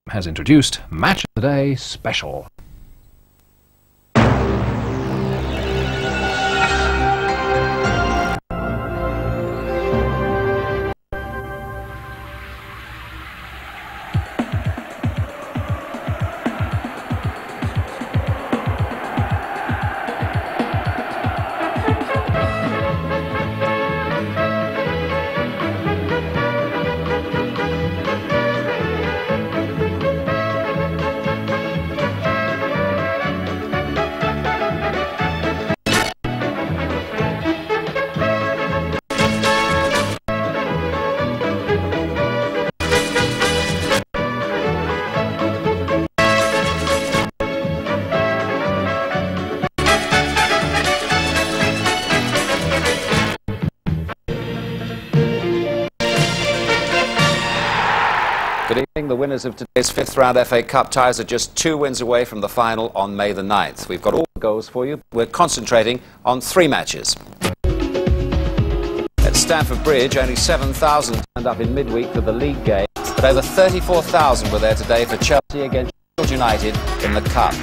has introduced Match of the Day Special. Good evening. The winners of today's fifth round FA Cup ties are just 2 wins away from the final on May the 9th. We've got all the goals for you. We're concentrating on 3 matches. At Stamford Bridge, only 7,000 turned up in midweek for the league game, but over 34,000 were there today for Chelsea against Sheffield United in the Cup.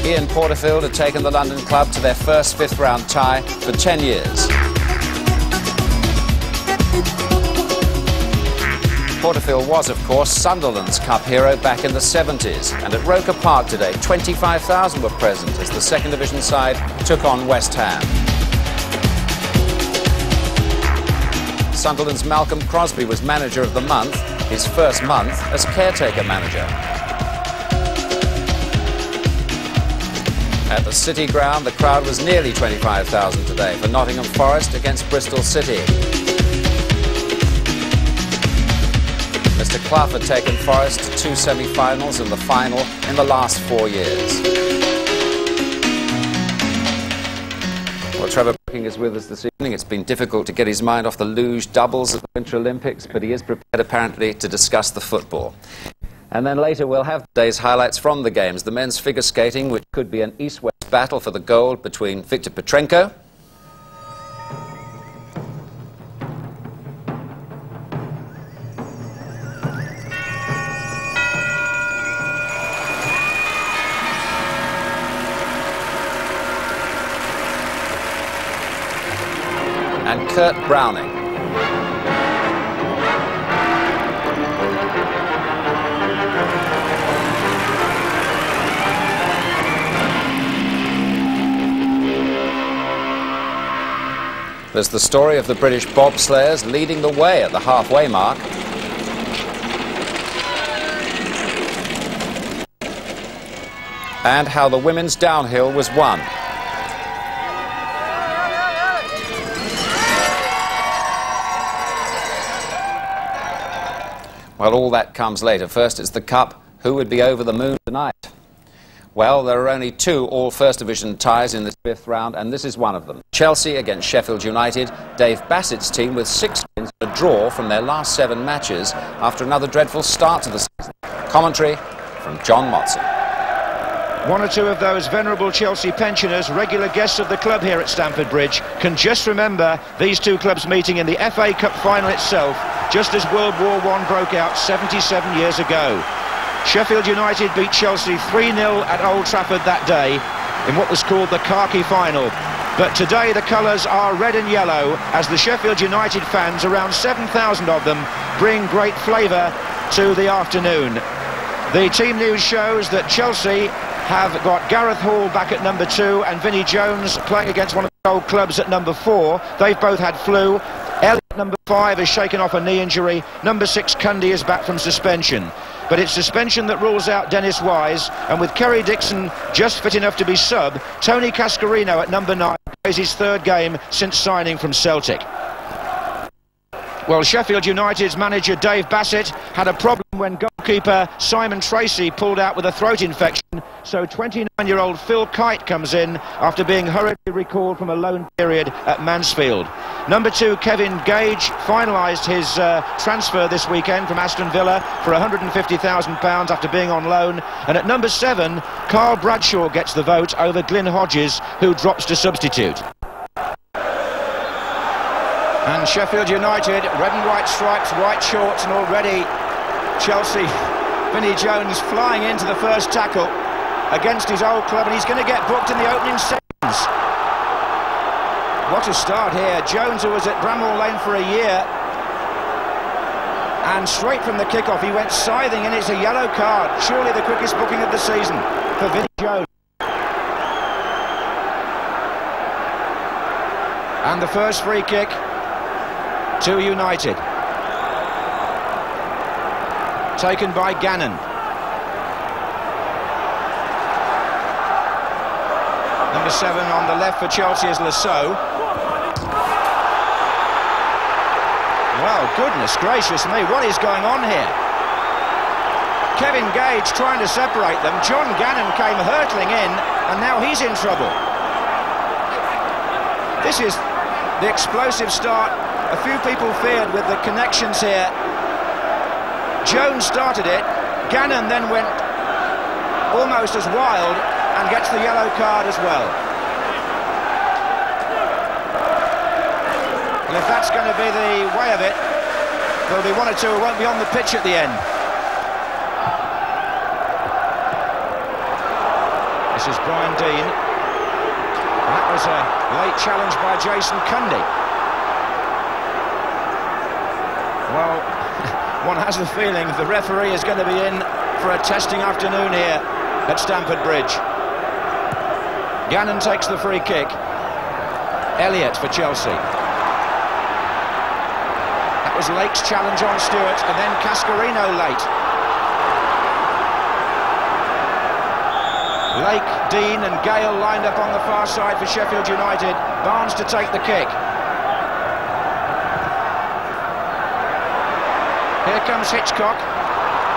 Ian Porterfield had taken the London club to their first fifth round tie for 10 years. Porterfield was, of course, Sunderland's Cup hero back in the 70s, and at Roker Park today, 25,000 were present as the second division side took on West Ham. Sunderland's Malcolm Crosby was manager of the month, his first month as caretaker manager. At the City Ground, the crowd was nearly 25,000 today for Nottingham Forest against Bristol City. Mr. Clough had taken Forest to 2 semi-finals and the final in the last 4 years. Well, Trevor Brooking is with us this evening. It's been difficult to get his mind off the luge doubles at the Winter Olympics, but he is prepared apparently to discuss the football. And then later we'll have today's highlights from the games. The men's figure skating, which could be an east-west battle for the gold between Victor Petrenko and Kurt Browning. There's the story of the British bobslayers leading the way at the halfway mark. And how the women's downhill was won. Well, all that comes later. First, it's the Cup. Who would be over the moon tonight? Well, there are only 2 all-First Division ties in this fifth round, and this is one of them. Chelsea against Sheffield United. Dave Bassett's team with 6 wins and a draw from their last 7 matches after another dreadful start to the season. Commentary from John Motson. 1 or 2 of those venerable Chelsea pensioners, regular guests of the club here at Stamford Bridge, can just remember these 2 clubs meeting in the FA Cup final itself, just as World War I broke out 77 years ago. Sheffield United beat Chelsea 3-0 at Old Trafford that day in what was called the khaki final. But today the colours are red and yellow as the Sheffield United fans, around 7,000 of them, bring great flavour to the afternoon. The team news shows that Chelsea have got Gareth Hall back at number 2 and Vinnie Jones playing against one of the old clubs at number 4. They've both had flu. Elliott, number 5, has shaken off a knee injury. Number 6, Cundy, is back from suspension. But it's suspension that rules out Dennis Wise, and with Kerry Dixon just fit enough to be sub, Tony Cascarino at number 9 plays his 3rd game since signing from Celtic. Well, Sheffield United's manager Dave Bassett had a problem when goalkeeper Simon Tracy pulled out with a throat infection, so 29-year-old Phil Kite comes in after being hurriedly recalled from a loan period at Mansfield. Number 2, Kevin Gage, finalised his transfer this weekend from Aston Villa for £150,000 after being on loan. And at number 7, Carl Bradshaw gets the vote over Glyn Hodges, who drops to substitute. And Sheffield United, red and white stripes, white shorts, and already Chelsea, Vinnie Jones flying into the first tackle against his old club, and he's going to get booked in the opening seconds. What a start here. Jones, who was at Bramall Lane for a year, and straight from the kickoff he went scything, and it's a yellow card. Surely the quickest booking of the season for Vinnie Jones. And the first free kick to United, taken by Gannon. Number 7 on the left for Chelsea is Lasso. Well, goodness gracious me, what is going on here? Kevin Gage trying to separate them. John Gannon came hurtling in, and now he's in trouble. This is the explosive start a few people feared with the connections here. Jones started it, Gannon then went almost as wild and gets the yellow card as well. And if that's going to be the way of it, there'll be 1 or 2 who won't be on the pitch at the end. This is Brian Dean. And that was a late challenge by Jason Cundy. Well, one has the feeling the referee is going to be in for a testing afternoon here at Stamford Bridge. Gannon takes the free kick. Elliott for Chelsea. That was Lake's challenge on Stewart, and then Cascarino late. Lake, Dean and Gale lined up on the far side for Sheffield United. Barnes to take the kick. Here comes Hitchcock.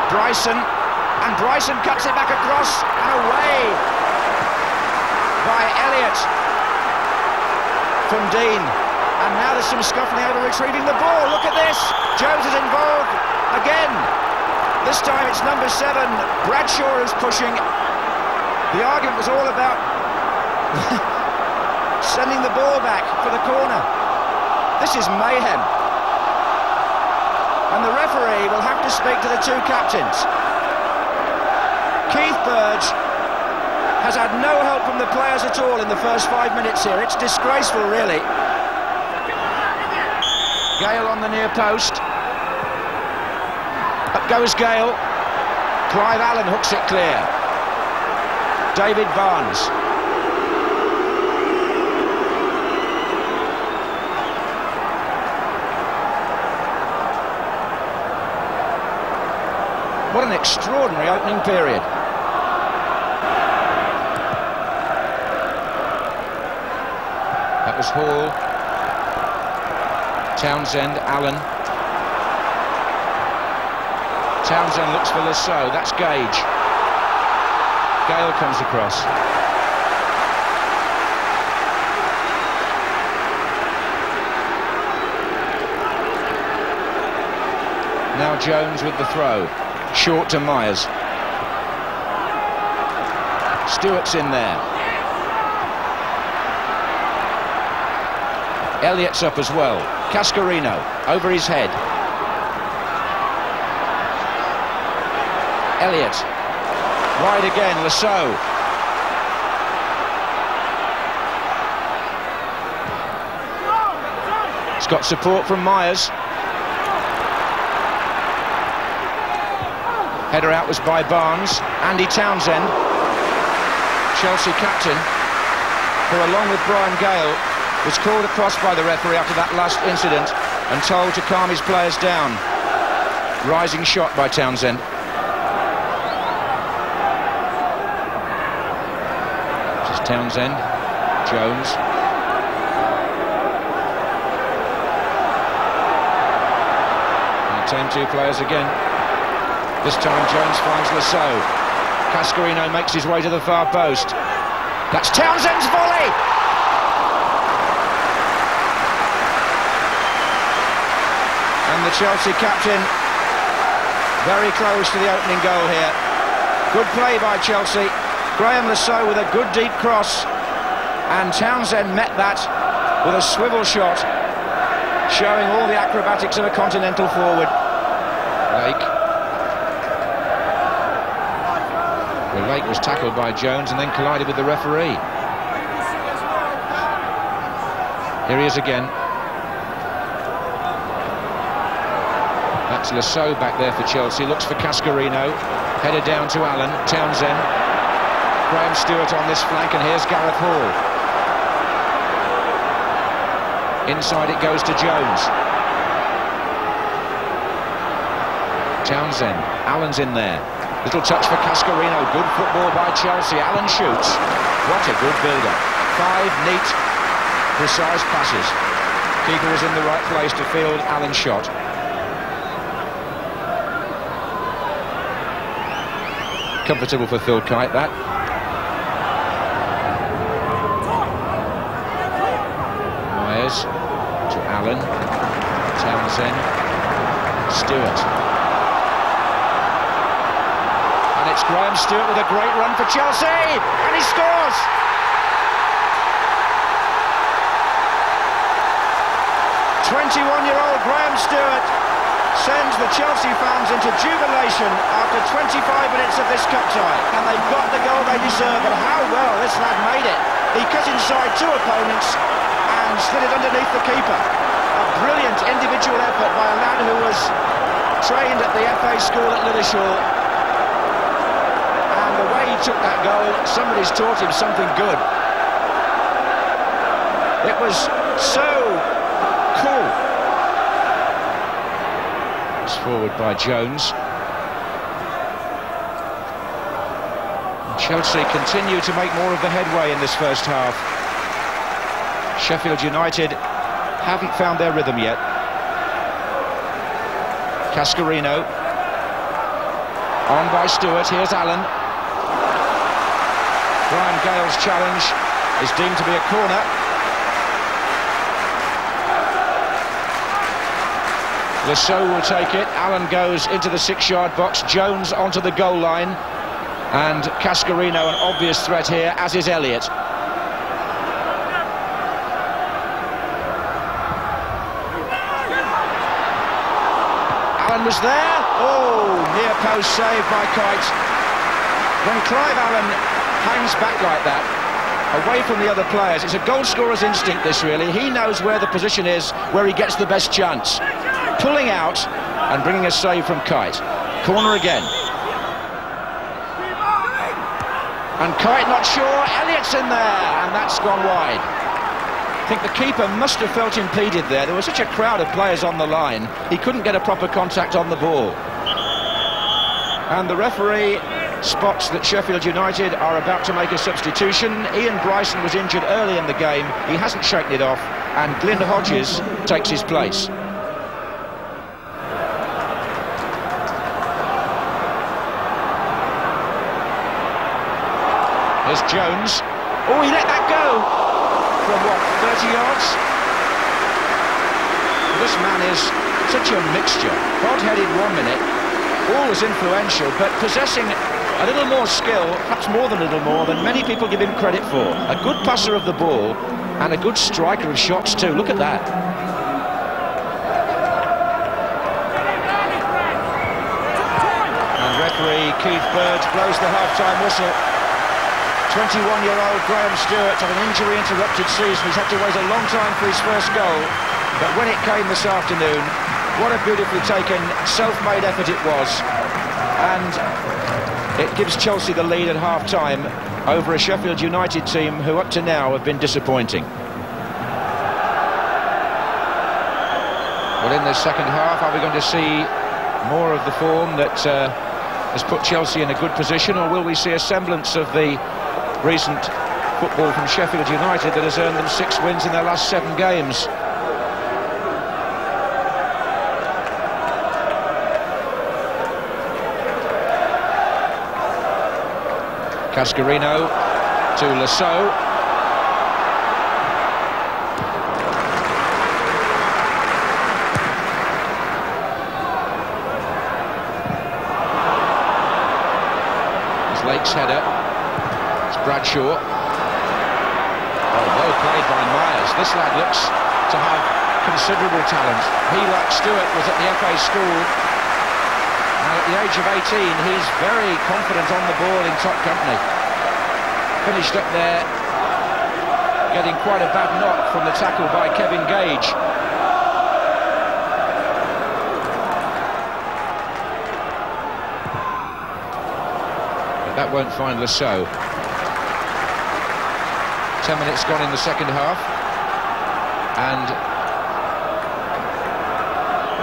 Bryson, and Bryson cuts it back across and away by Elliott from Dean. And now there's some scuffling over retrieving the ball. Look at this. Jones is involved again. This time it's number 7. Bradshaw is pushing. The argument was all about sending the ball back for the corner. This is mayhem. And the referee will have to speak to the 2 captains. Keith Burge has had no help from the players at all in the first 5 minutes here. It's disgraceful, really. Gale on the near post. Up goes Gale. Clive Allen hooks it clear. David Barnes. What an extraordinary opening period. That was Hall. Townsend, Allen. Townsend looks for Lasso. That's Gage. Gale comes across. Now Jones with the throw. Short to Myers. Stewart's in there. Elliott's up as well. Cascarino over his head. Elliott. Wide again, Lasso. It's got support from Myers. Header out was by Barnes. Andy Townsend, Chelsea captain, who along with Brian Gale was called across by the referee after that last incident and told to calm his players down. Rising shot by Townsend. This is Townsend, Jones. And the same 2 players again. This time Jones finds Lasso. Cascarino makes his way to the far post. That's Townsend's volley! And the Chelsea captain very close to the opening goal here. Good play by Chelsea. Graham Lasso with a good deep cross. And Townsend met that with a swivel shot. showing all the acrobatics of a continental forward. Lake. Well, Lake was tackled by Jones and then collided with the referee. Here he is again. That's Lasso back there for Chelsea. Looks for Cascarino. Headed down to Allen. Townsend. Graham Stewart on this flank, and here's Gareth Hall. Inside it goes to Jones. Townsend. Allen's in there. Little touch for Cascarino. Good football by Chelsea. Allen shoots. What a good build-up. 5 neat, precise passes. Keeper was in the right place to field Allen's shot. Comfortable for Phil Kite, that. Myers to Allen. Townsend. Stewart. And it's Graham Stewart with a great run for Chelsea, and he scores! "21-year-old Graham Stewart sends the Chelsea fans into jubilation after 25 minutes of this cup tie, and they've got the goal they deserve. And how well this lad made it. He cut inside 2 opponents and slid it underneath the keeper. A brilliant individual effort by a lad who was trained at the FA school at Lillishall. And the way he took that goal, somebody's taught him something good. It was so cool. It's forward by Jones. And Chelsea continue to make more of the headway in this first half. Sheffield United haven't found their rhythm yet. Cascarino. On by Stewart. Here's Allen. Brian Gale's challenge is deemed to be a corner. Lasso will take it. Allen goes into the 6-yard box. Jones onto the goal line. And Cascarino an obvious threat here, as is Elliott. Allen was there. Oh, near post save by Kite. When Clive Allen hangs back like that, away from the other players, it's a goal scorer's instinct, this really. He knows where the position is, where he gets the best chance. Pulling out and bringing a save from Kite. Corner again. And Kite not sure. Elliott's in there, and that's gone wide. I think the keeper must have felt impeded there. There was such a crowd of players on the line, he couldn't get a proper contact on the ball. And the referee spots that Sheffield United are about to make a substitution. Ian Bryson was injured early in the game. He hasn't shaken it off, and Glyn Hodges takes his place. There's Jones. Oh, he let that go! From what, 30 yards? This man is such a mixture. Hot-headed 1 minute, always influential, but possessing a little more skill, perhaps more than a little more, than many people give him credit for. A good passer of the ball, and a good striker of shots too. Look at that. And referee Keith Bird blows the half-time whistle. 21-year-old Graham Stewart had an injury-interrupted season. He's had to wait a long time for his first goal, but when it came this afternoon, what a beautifully taken, self-made effort it was. And it gives Chelsea the lead at half-time over a Sheffield United team who up to now have been disappointing. Well, in the second half, are we going to see more of the form that has put Chelsea in a good position, or will we see a semblance of the recent football from Sheffield United that has earned them 6 wins in their last 7 games? Cascarino to Lasso. It's Lake's header. Bradshaw. Oh, well played by Myers. This lad looks to have considerable talent. He, like Stewart, was at the FA school. And at the age of 18, he's very confident on the ball in top company. Finished up there, getting quite a bad knock from the tackle by Kevin Gage. But that won't find Lasso. 10 minutes gone in the second half. And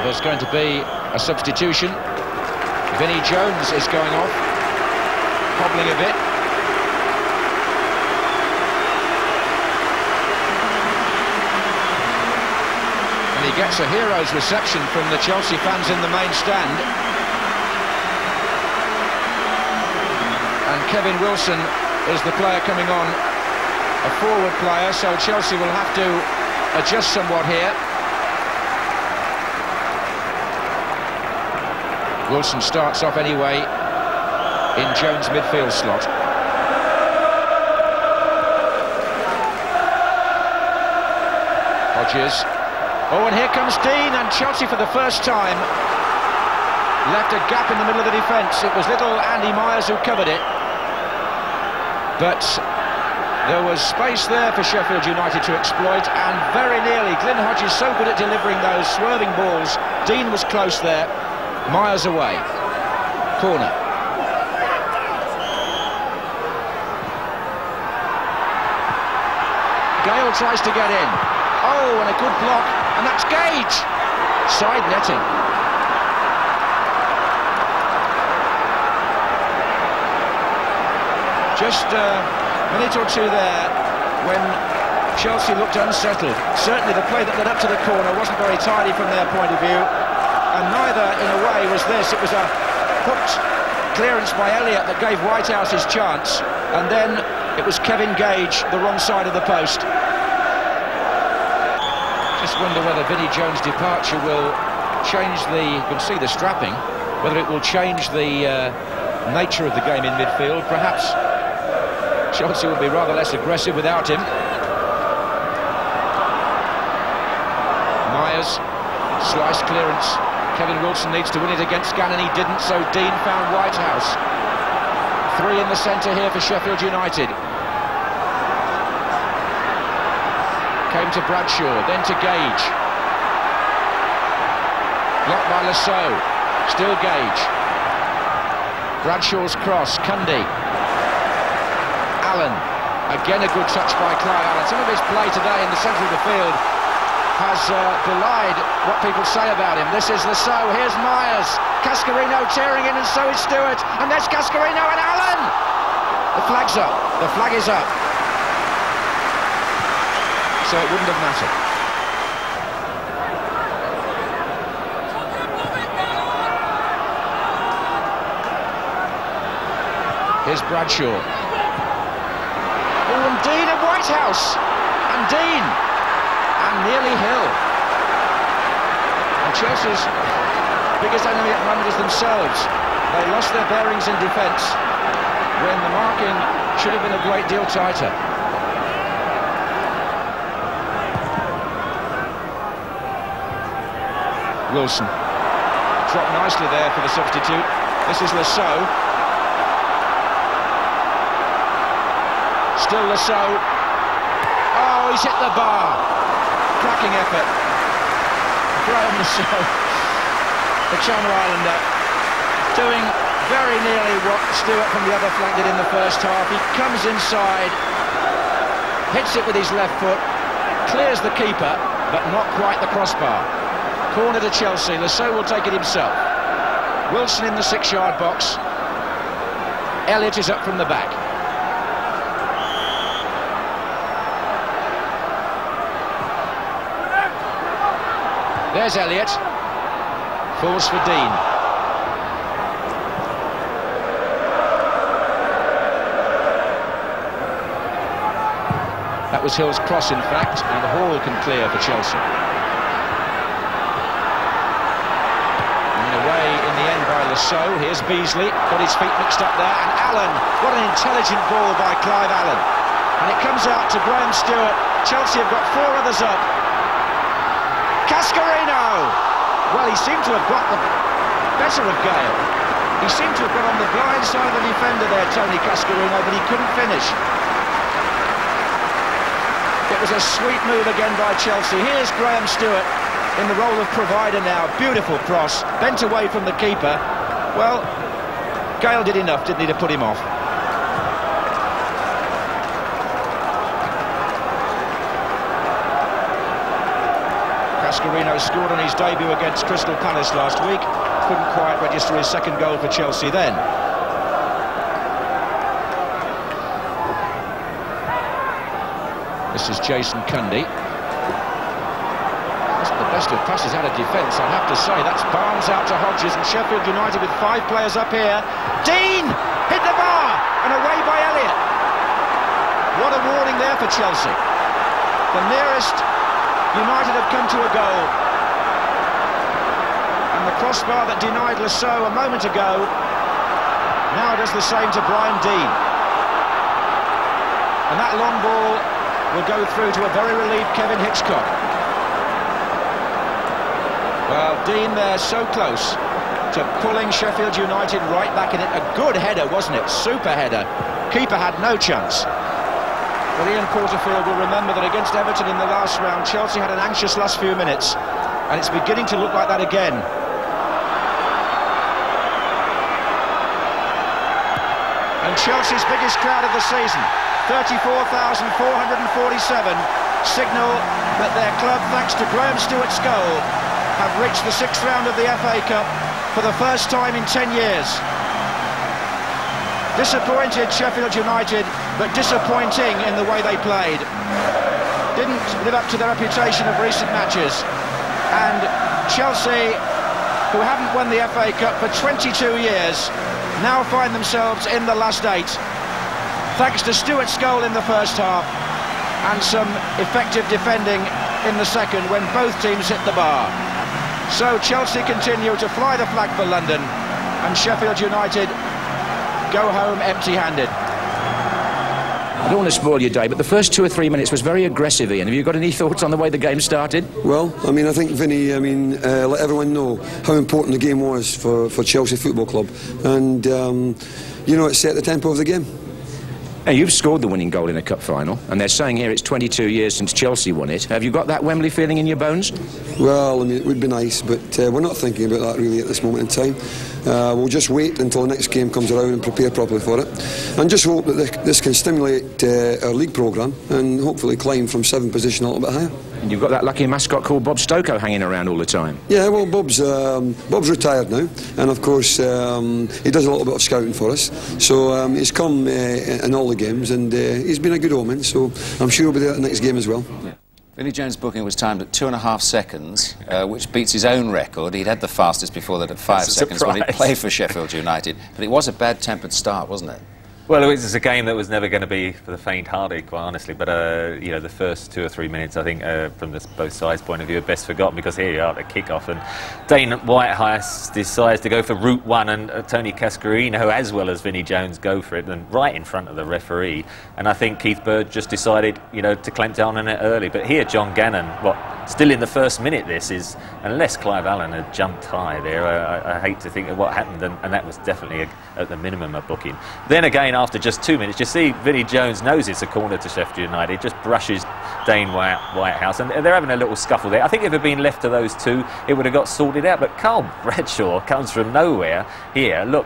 there's going to be a substitution. Vinnie Jones is going off, hobbling a bit. And he gets a hero's reception from the Chelsea fans in the main stand. And Kevin Wilson is the player coming on, a forward player, so Chelsea will have to adjust somewhat here. Wilson starts off anyway in Jones' midfield slot. Hodges. Oh, and here comes Dean, and Chelsea for the first time left a gap in the middle of the defence. It was little Andy Myers who covered it, but there was space there for Sheffield United to exploit, and very nearly. Glyn Hodges so good at delivering those swerving balls. Dean was close there. Myers away. Corner. Gale tries to get in. Oh, and a good block, and that's Gage. Side netting. Just a minute or two there when Chelsea looked unsettled. Certainly the play that led up to the corner wasn't very tidy from their point of view. And neither, in a way, was this. It was a hooked clearance by Elliott that gave Whitehouse his chance. And then it was Kevin Gage, the wrong side of the post. Just wonder whether Vinnie Jones' departure will change the... You can see the strapping. Whether it will change the nature of the game in midfield. Perhaps Chelsea will be rather less aggressive without him. Myers, slice clearance. Kevin Wilson needs to win it against Gannon, he didn't, so Dean found Whitehouse. 3 in the centre here for Sheffield United. Came to Bradshaw, then to Gage. Blocked by Lasso, still Gage. Bradshaw's cross, Cundy. Allen, again a good touch by Clive Allen. Some of his play today in the centre of the field has belied what people say about him. This is Lasso, here's Myers. Cascarino tearing in, and so is Stewart. And there's Cascarino and Allen! The flag's up. The flag is up. So it wouldn't have mattered. Here's Bradshaw. Oh, and Dean and Whitehouse. And Dean. And nearly Hill. And Chelsea's biggest enemy at the moment is themselves. They lost their bearings in defence when the marking should have been a great deal tighter. Wilson dropped nicely there for the substitute. This is Lasso. Still Lasso. Oh, he's hit the bar. Cracking effort. Graham Lasso, the Channel Islander, doing very nearly what Stewart from the other flank did in the first half. He comes inside, hits it with his left foot, clears the keeper, but not quite the crossbar. Corner to Chelsea. Lasso will take it himself. Wilson in the 6-yard box. Elliott is up from the back. There's Elliott. Falls for Dean. That was Hill's cross, in fact, and Hall can clear for Chelsea. And away in the end by Lasso. Here's Beasley, got his feet mixed up there, and Allen. What an intelligent ball by Clive Allen. And it comes out to Graham Stewart. Chelsea have got 4 others up. Cascarino! Well, he seemed to have got the better of Gale. He seemed to have got on the blind side of the defender there, Tony Cascarino, but he couldn't finish. It was a sweet move again by Chelsea. Here's Graham Stewart in the role of provider now. Beautiful cross, bent away from the keeper. Well, Gale did enough, didn't he, to put him off. Cascarino scored on his debut against Crystal Palace last week. Couldn't quite register his second goal for Chelsea then. This is Jason Cundy. That's the best of passes out of defence, I have to say. That's Barnes out to Hodges, and Sheffield United with 5 players up here. Dean hit the bar and away by Elliott. What a warning there for Chelsea. The nearest United have come to a goal. And the crossbar that denied Lasso a moment ago now does the same to Brian Dean. And that long ball will go through to a very relieved Kevin Hitchcock. Well, Dean there so close to pulling Sheffield United right back in it. A good header, wasn't it? Super header. Keeper had no chance. But Ian Porterfield will remember that against Everton in the last round, Chelsea had an anxious last few minutes, and it's beginning to look like that again. And Chelsea's biggest crowd of the season, 34,447, signal that their club, thanks to Graham Stewart's goal, have reached the 6th round of the FA Cup for the first time in 10 years. Disappointed Sheffield United, but disappointing in the way they played. Didn't live up to their reputation of recent matches. And Chelsea, who haven't won the FA Cup for 22 years, now find themselves in the last 8, thanks to Stewart's goal in the first half and some effective defending in the second when both teams hit the bar. So Chelsea continue to fly the flag for London, and Sheffield United go home empty-handed. I don't want to spoil your day, but the first 2 or 3 minutes was very aggressive, Ian. Have you got any thoughts on the way the game started? Well, I mean, I think Vinny, let everyone know how important the game was for Chelsea Football Club. And, you know, it set the tempo of the game. Now, you've scored the winning goal in a cup final, and they're saying here it's 22 years since Chelsea won it. Have you got that Wembley feeling in your bones? Well, I mean, it would be nice, but we're not thinking about that really at this moment in time. We'll just wait until the next game comes around and prepare properly for it. And just hope that this can stimulate our league programme and hopefully climb from 7th position a little bit higher. And you've got that lucky mascot called Bob Stokoe hanging around all the time. Yeah, well, Bob's retired now, and of course he does a little bit of scouting for us. So he's come in all the games, and he's been a good omen, so I'm sure he'll be there at the next game as well. Yeah. Vinnie Jones' booking was timed at 2.5 seconds, which beats his own record. He'd had the fastest before that at 5 seconds when he played for Sheffield United. But it was a bad-tempered start, wasn't it? Well, it was a game that was never going to be for the faint-hearted, quite honestly. But, you know, the first 2 or 3 minutes, I think, from both sides' point of view, are best forgotten, because here you are at the kick-off, and Dane Whitehouse decides to go for route one, and Tony Cascarino, as well as Vinnie Jones, go for it, and right in front of the referee. And I think Keith Bird just decided, you know, to clamp down on it early. But here, John Gannon, still in the first minute, this is, unless Clive Allen had jumped high there, I hate to think of what happened, and that was definitely, at the minimum, a booking. Then again, after just 2 minutes, you see Vinnie Jones knows it's a corner to Sheffield United, just brushes Dane Whitehouse, and they're having a little scuffle there. I think if it had been left to those two, it would have got sorted out, but Carl Bradshaw comes from nowhere here. Look,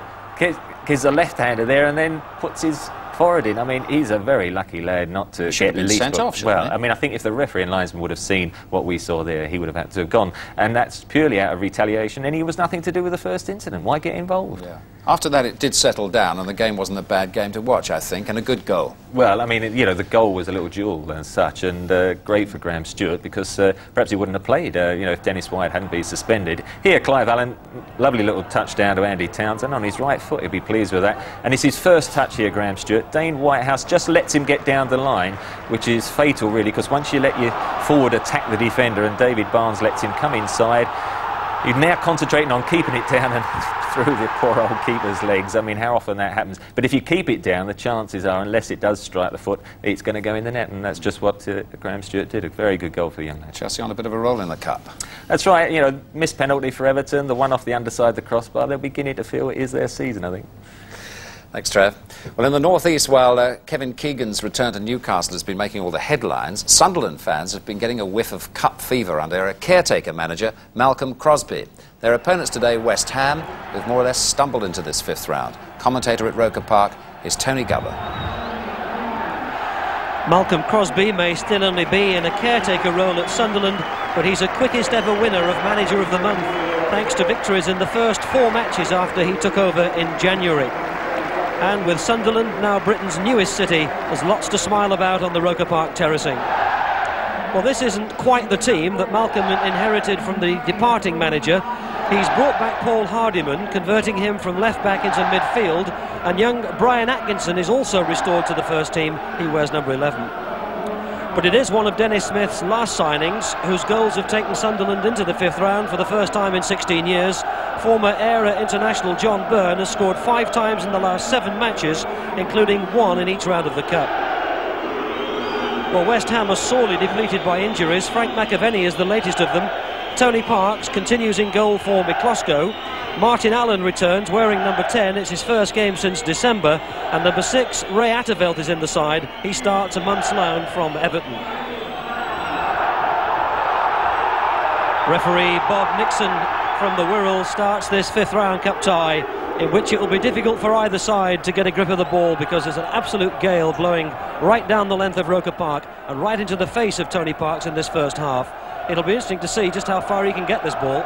gives a left-hander there and then puts his forward in. I mean, he's a very lucky lad not to get been sent off, well, I mean, I think if the referee and linesman would have seen what we saw there, he would have had to have gone, and that's purely out of retaliation, and he was nothing to do with the first incident. Why get involved? Yeah. After that, it did settle down, and the game wasn't a bad game to watch, I think, and a good goal. Well, I mean, you know, the goal was a little jewel and such, and great for Graham Stewart, because perhaps he wouldn't have played, you know, if Dennis White hadn't been suspended. Here, Clive Allen, lovely little touchdown to Andy Townsend on his right foot. He'll be pleased with that. And it's his first touch here, Graham Stewart. Dane Whitehouse just lets him get down the line, which is fatal, really, because once you let your forward attack the defender, and David Barnes lets him come inside, He's now concentrating on keeping it down and through the poor old keeper's legs. I mean, how often that happens. But if you keep it down, the chances are, unless it does strike the foot, it's going to go in the net, and that's just what Graham Stewart did. A very good goal for the young lad. Chelsea on a bit of a roll in the Cup. That's right. You know, missed penalty for Everton, the one off the underside of the crossbar. They're beginning to feel it is their season, I think. Thanks, Trev. Well, in the North East, while Kevin Keegan's return to Newcastle has been making all the headlines, Sunderland fans have been getting a whiff of Cup fever under a caretaker manager, Malcolm Crosby. Their opponents today, West Ham, who've more or less stumbled into this fifth round. Commentator at Roker Park is Tony Gubba. Malcolm Crosby may still only be in a caretaker role at Sunderland, but he's a quickest ever winner of Manager of the Month, thanks to victories in the first 4 matches after he took over in January. And with Sunderland, now Britain's newest city, there's lots to smile about on the Roker Park terracing. Well, this isn't quite the team that Malcolm inherited from the departing manager. He's brought back Paul Hardiman, converting him from left-back into midfield, and young Brian Atkinson is also restored to the first team. He wears number 11. But it is one of Dennis Smith's last signings, whose goals have taken Sunderland into the fifth round for the first time in 16 years. Former ERA international John Byrne has scored 5 times in the last 7 matches, including 1 in each round of the Cup. Well, West Ham are sorely depleted by injuries. Frank McAvenny is the latest of them. Tony Parks continues in goal for Miklosko. Martin Allen returns wearing number 10. It's his first game since December. And number 6, Ray Atterveld, is in the side. He starts a month's loan from Everton. Referee Bob Nixon from the Wirral starts this fifth round Cup tie, in which it will be difficult for either side to get a grip of the ball, because there's an absolute gale blowing right down the length of Roker Park and right into the face of Tony Parks in this first half. It'll be interesting to see just how far he can get this ball.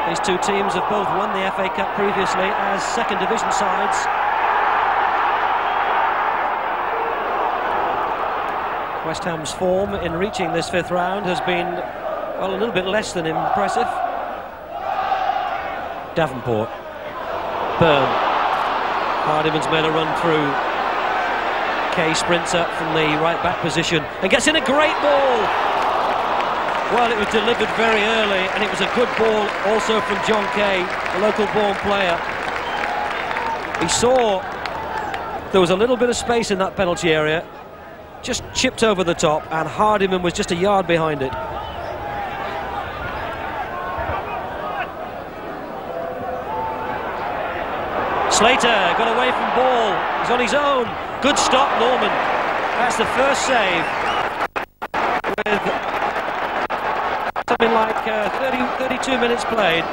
These two teams have both won the FA Cup previously as second division sides. West Ham's form in reaching this fifth round has been, well, a little bit less than impressive. Davenport. Byrne. Hardiman's made a run through. Kay sprints up from the right-back position and gets in a great ball. Well, it was delivered very early, and it was a good ball also from John Kay, the local-born player. He saw there was a little bit of space in that penalty area, just chipped over the top, and Hardiman was just a yard behind it. Slater got away from ball. He's on his own. Good stop, Norman. That's the first save. With something like 32 minutes played.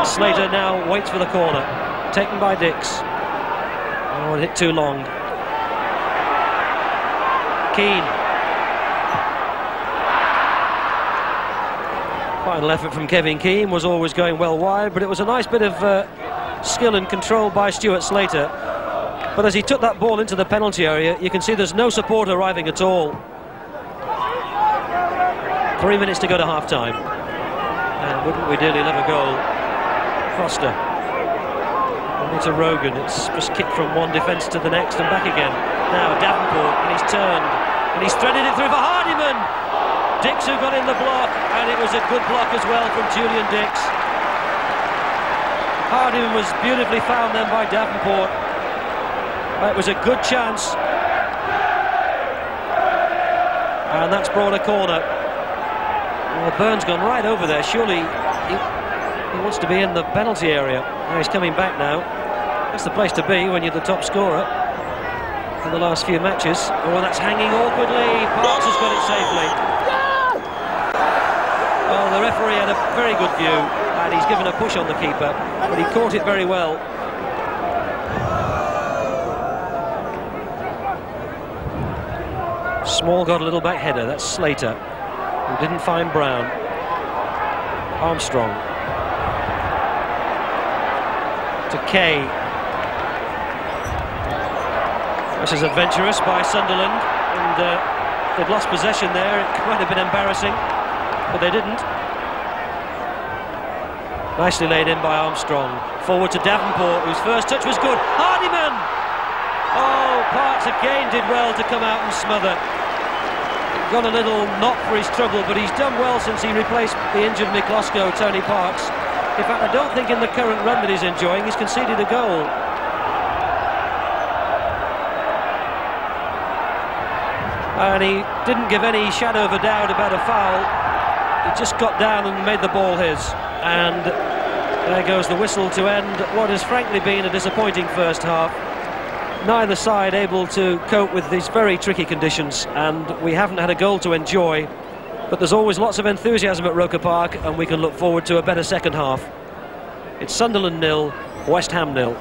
Slater now waits for the corner. Taken by Dix. Oh, it hit too long. Keane. Final effort from Kevin Keane was always going well wide, but it was a nice bit of skill and control by Stuart Slater. But as he took that ball into the penalty area, you can see there's no support arriving at all. 3 minutes to go to half-time. And wouldn't we dearly love a goal? Foster. Into Rogan. It's just kicked from one defence to the next and back again. Now Davenport, and he's turned, and he's threaded it through for Hardiman. Dix, who got in the block, and it was a good block as well from Julian Dix. Hardiman was beautifully found then by Davenport. It was a good chance, and that's brought a corner. Well, Byrne's gone right over there. Surely he wants to be in the penalty area. Now he's coming back now. That's the place to be when you're the top scorer in the last few matches. Oh, that's hanging awkwardly. Parks has got it safely. Well, the referee had a very good view, and he's given a push on the keeper, but he caught it very well. Small got a little back header. That's Slater, who didn't find Brown. Armstrong. To Kay. This is adventurous by Sunderland, and they've lost possession there. It might have been embarrassing, but they didn't. Nicely laid in by Armstrong. Forward to Davenport, whose first touch was good. Hardiman! Oh, Parks again did well to come out and smother. Got a little knock for his trouble, but he's done well since he replaced the injured Miklosko, Tony Parks. In fact, I don't think in the current run that he's enjoying, he's conceded a goal. And he didn't give any shadow of a doubt about a foul. He just got down and made the ball his. And there goes the whistle to end what has frankly been a disappointing first half. Neither side able to cope with these very tricky conditions, and we haven't had a goal to enjoy. But there's always lots of enthusiasm at Roker Park, and we can look forward to a better second half. It's Sunderland 0, West Ham 0.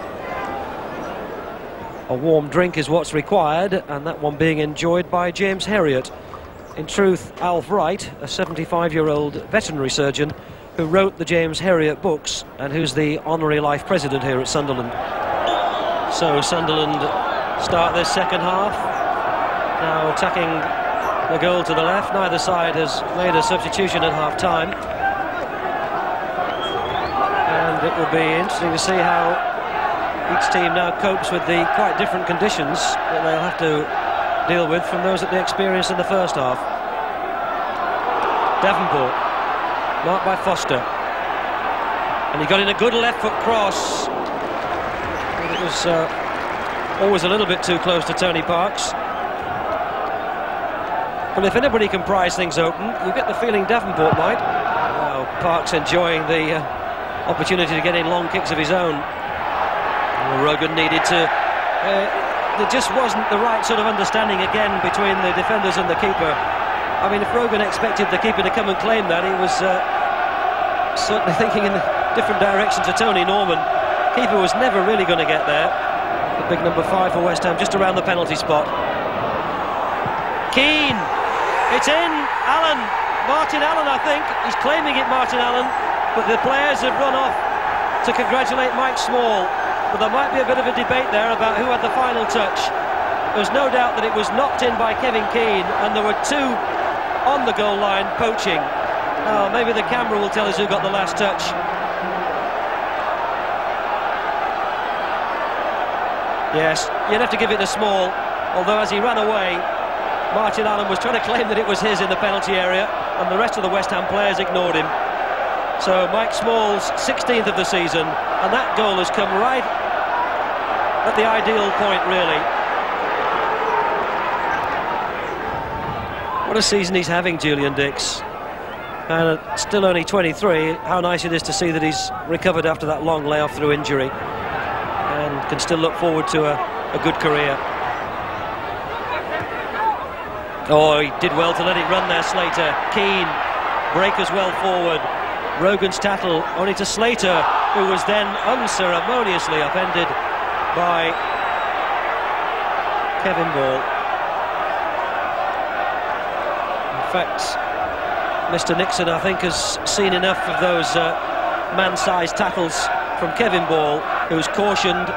A warm drink is what's required, and that one being enjoyed by James Herriot. In truth, Alf Wright, a 75-year-old veterinary surgeon who wrote the James Herriot books and who's the honorary life president here at Sunderland. So Sunderland start this second half, now attacking the goal to the left. Neither side has made a substitution at half-time. And it will be interesting to see how each team now copes with the quite different conditions that they'll have to deal with from those that they experienced in the first half. Davenport, marked by Foster. And he got in a good left-foot cross. It was always a little bit too close to Tony Parks. But if anybody can prise things open, you get the feeling Davenport might. Now Parks enjoying the opportunity to get in long kicks of his own. Rogan needed to... there just wasn't the right sort of understanding again between the defenders and the keeper. I mean, if Rogan expected the keeper to come and claim that, he was certainly thinking in different directions to Tony Norman. Keeper was never really going to get there. The big number 5 for West Ham, just around the penalty spot. Keane, it's in. Allen, Martin Allen, I think. He's claiming it, Martin Allen, but the players have run off to congratulate Mike Small. But there might be a bit of a debate there about who had the final touch. There's no doubt that it was knocked in by Kevin Keane, and there were 2 on the goal line poaching. Oh, maybe the camera will tell us who got the last touch. Yes, you'd have to give it to Small, although as he ran away, Martin Allen was trying to claim that it was his in the penalty area, and the rest of the West Ham players ignored him. So Mike Small's 16th of the season, and that goal has come right at the ideal point, really. What a season he's having, Julian Dix. And still only 23, how nice it is to see that he's recovered after that long layoff through injury and can still look forward to a good career. Oh, he did well to let it run there, Slater. Keane, breakers well forward. Rogan's tackle only to Slater, who was then unceremoniously upended by Kevin Ball. In fact, Mr. Nixon, I think, has seen enough of those man-sized tackles from Kevin Ball, who's cautioned,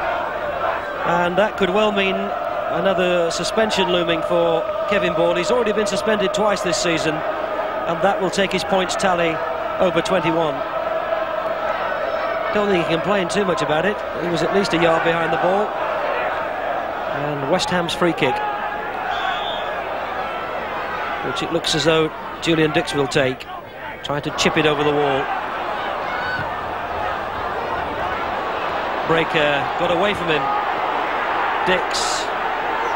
and that could well mean another suspension looming for Kevin Ball. He's already been suspended twice this season, and that will take his points tally over 21. Don't think he complained too much about it. He was at least a yard behind the ball. And West Ham's free kick, which it looks as though Julian Dix will take, trying to chip it over the wall. Breaker got away from him. Dix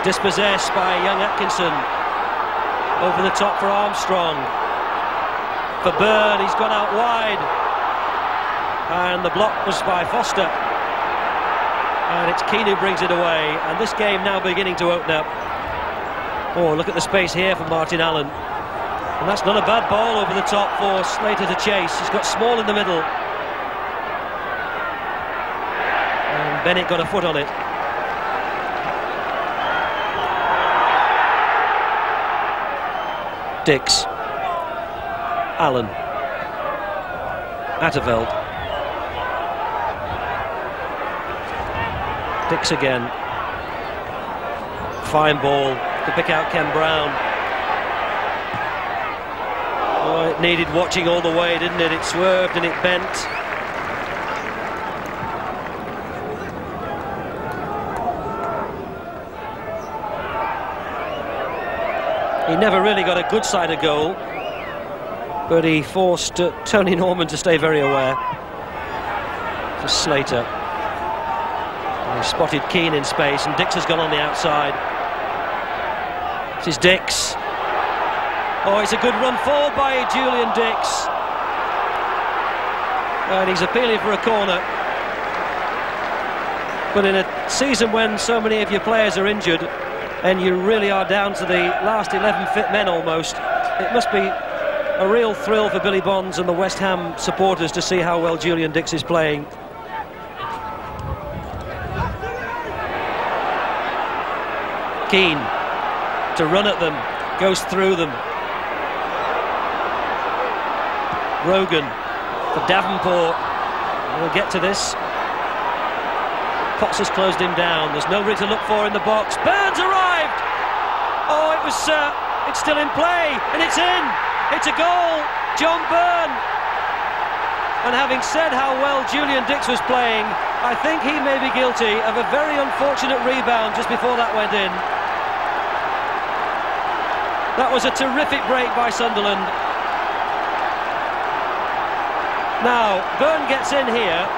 dispossessed by young Atkinson. Over the top for Armstrong. For Byrne, he's gone out wide. And the block was by Foster. And it's Keane who brings it away. And this game now beginning to open up. Oh, look at the space here for Martin Allen. And that's not a bad ball over the top for Slater to chase. He's got Small in the middle. And Bennett got a foot on it. Dix. Allen. Atterveld. Dix again. Fine ball to pick out Ken Brown. Oh, it needed watching all the way, didn't it? It swerved and it bent. He never really got a good side of goal, but he forced Tony Norman to stay very aware. To Slater. He spotted Keane in space, and Dix has gone on the outside. This is Dix. Oh, it's a good run forward by Julian Dix. And he's appealing for a corner. But in a season when so many of your players are injured, and you really are down to the last 11 fit men almost, it must be a real thrill for Billy Bonds and the West Ham supporters to see how well Julian Dix is playing. Keane to run at them, goes through them. Rogan for Davenport. We'll get to this. Potts has closed him down. There's nobody to look for in the box. Burns arrived. Oh, it's still in play, and it's in. It's a goal. John Byrne. And having said how well Julian Dix was playing, I think he may be guilty of a very unfortunate rebound just before that went in. That was a terrific break by Sunderland. Now, Byrne gets in here.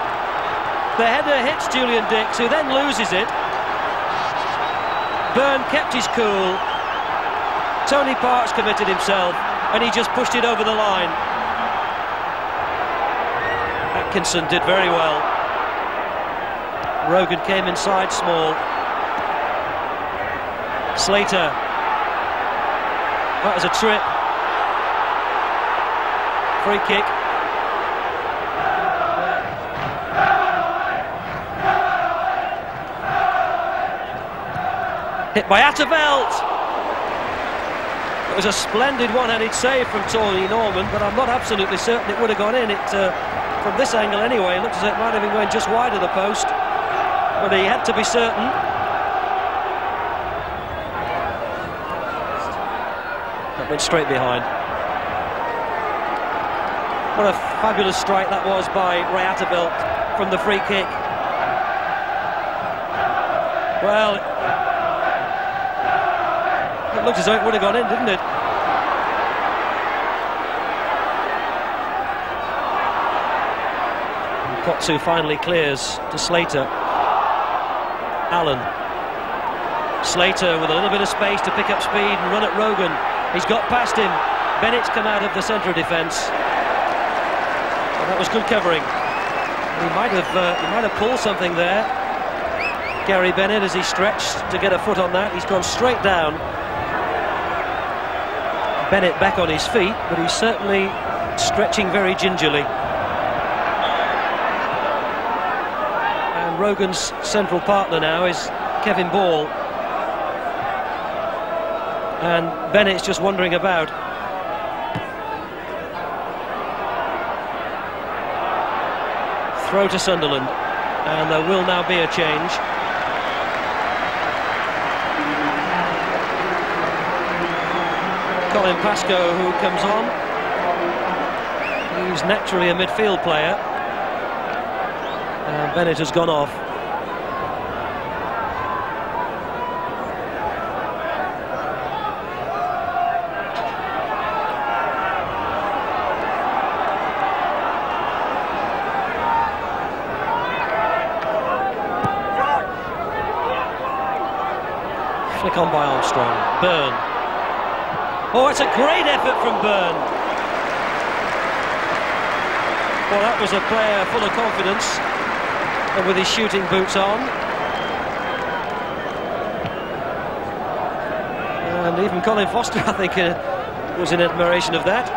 The header hits Julian Dix, who then loses it. Byrne kept his cool. Tony Parks committed himself, and he just pushed it over the line. Atkinson did very well. Rogan came inside small. Slater. That was a trip. Free kick. Hit by Atterveld. It was a splendid one-handed save from Tony Norman, but I'm not absolutely certain it would have gone in. From this angle anyway, it looked as though it might have been going just wide of the post, but he had to be certain. That went straight behind. What a fabulous strike that was by Ray Atterveld from the free kick. Well, it looked as though it would have gone in, didn't it? Kotsu finally clears to Slater. Allen. Slater with a little bit of space to pick up speed and run at Rogan. He's got past him. Bennett's come out of the centre of defence. Well, that was good covering. He might have pulled something there. Gary Bennett, as he stretched to get a foot on that, he's gone straight down. Bennett back on his feet, but he's certainly stretching very gingerly. And Rogan's central partner now is Kevin Ball. And Bennett's just wandering about. Throw to Sunderland, and there will now be a change. Colin Pascoe, who comes on. He's naturally a midfield player. And Bennett has gone off. Flick on by Armstrong. Byrne. Oh, it's a great effort from Byrne. Well, that was a player full of confidence, and with his shooting boots on. And even Colin Foster, I think, was in admiration of that.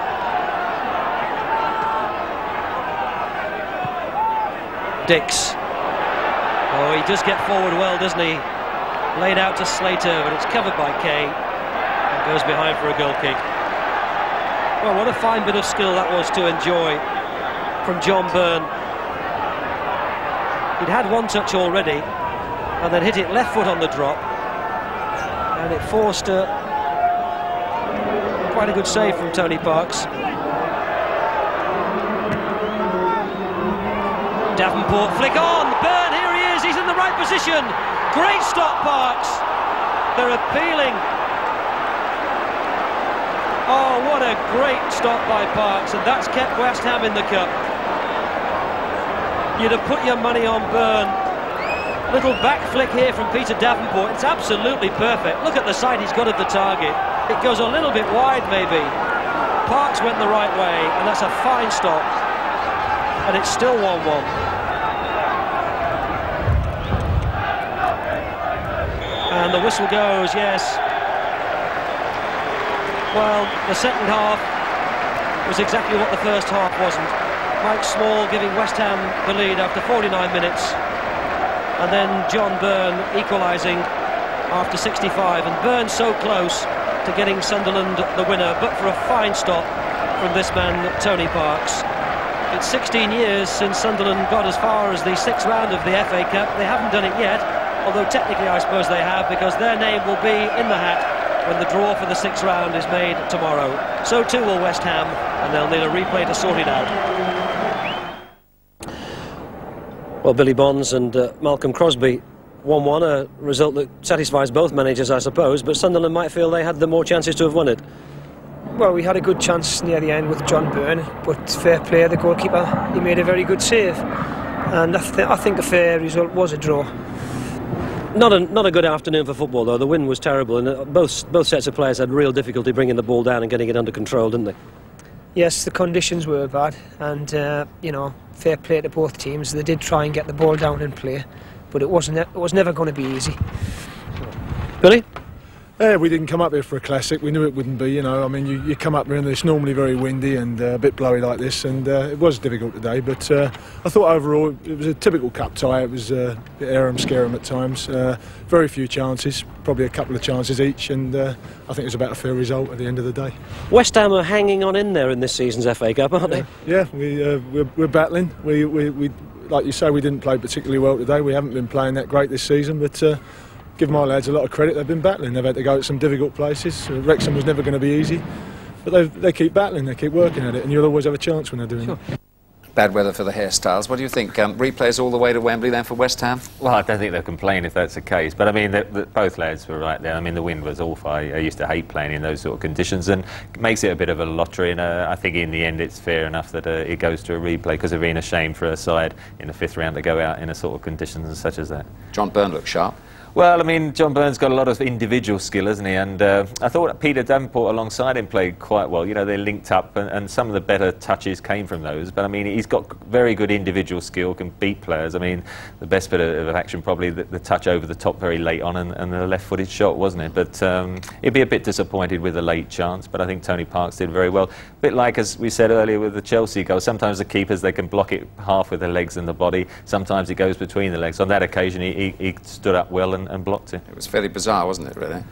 Dix. Oh, he does get forward well, doesn't he? Laid out to Slater, but it's covered by Kay. And goes behind for a goal kick. Well, what a fine bit of skill that was to enjoy from John Byrne. He'd had one touch already, and then hit it left foot on the drop. And it forced quite a good save from Tony Parks. Davenport, flick on! Byrne, here he is, he's in the right position! Great stop, Parks! They're appealing what a great stop by Parks, and that's kept West Ham in the cup. You'd have put your money on Byrne. Little back flick here from Peter Davenport. It's absolutely perfect. Look at the sight he's got of the target. It goes a little bit wide, maybe. Parks went the right way, and that's a fine stop. And it's still 1-1. And the whistle goes, yes. Well, the second half was exactly what the first half wasn't. Mike Small giving West Ham the lead after 49 minutes. And then John Byrne equalising after 65. And Byrne's so close to getting Sunderland the winner, but for a fine stop from this man, Tony Parks. It's 16 years since Sunderland got as far as the 6th round of the FA Cup. They haven't done it yet, although technically I suppose they have, because their name will be in the hat when the draw for the 6th round is made tomorrow. So too will West Ham, and they'll need a replay to sort it out. Well, Billy Bonds and Malcolm Crosby, 1-1, a result that satisfies both managers, I suppose, but Sunderland might feel they had the more chances to have won it. Well, we had a good chance near the end with John Byrne, but fair play, the goalkeeper, he made a very good save. And I think a fair result was a draw. Not a good afternoon for football, though. The wind was terrible, and both sets of players had real difficulty bringing the ball down and getting it under control, didn't they? Yes, the conditions were bad, and you know, fair play to both teams. They did try and get the ball down and play, but it was never going to be easy. Billy? Yeah, we didn't come up here for a classic. We knew it wouldn't be, you know. I mean, you come up here and it's normally very windy and a bit blowy like this, and it was difficult today. But I thought overall it was a typical cup tie. It was a bit arum-scarum at times. Very few chances, probably a couple of chances each, and I think it was about a fair result at the end of the day. West Ham are hanging on in there in this season's FA Cup, aren't they? Yeah, we're battling. We like you say, we didn't play particularly well today. We haven't been playing that great this season, but. Give my lads a lot of credit. They've been battling. They've had to go to some difficult places. Wrexham was never going to be easy, but they keep battling. They keep working at it, and you'll always have a chance when they're doing it. Bad weather for the hairstyles. What do you think? Replays all the way to Wembley then for West Ham? Well, I don't think they'll complain if that's the case. But I mean, both lads were right there. I mean, the wind was awful. I used to hate playing in those sort of conditions, and it makes it a bit of a lottery. And I think in the end, it's fair enough that it goes to a replay, because it'd been a shame for a side in the 5th round to go out in a sort of conditions such as that. John Byrne looked sharp. Well, I mean, John Byrne's got a lot of individual skill, hasn't he? And I thought Peter Davenport alongside him played quite well. You know, they linked up, and some of the better touches came from those. But I mean, he's got very good individual skill, can beat players. I mean, the best bit of action probably the touch over the top very late on, and the left-footed shot, wasn't it? But he'd be a bit disappointed with the late chance. But I think Tony Parks did very well. A bit like, as we said earlier with the Chelsea goal, sometimes the keepers, they can block it half with the legs and the body. Sometimes it goes between the legs. On that occasion, he stood up well and blocked it. It was fairly bizarre, wasn't it, really?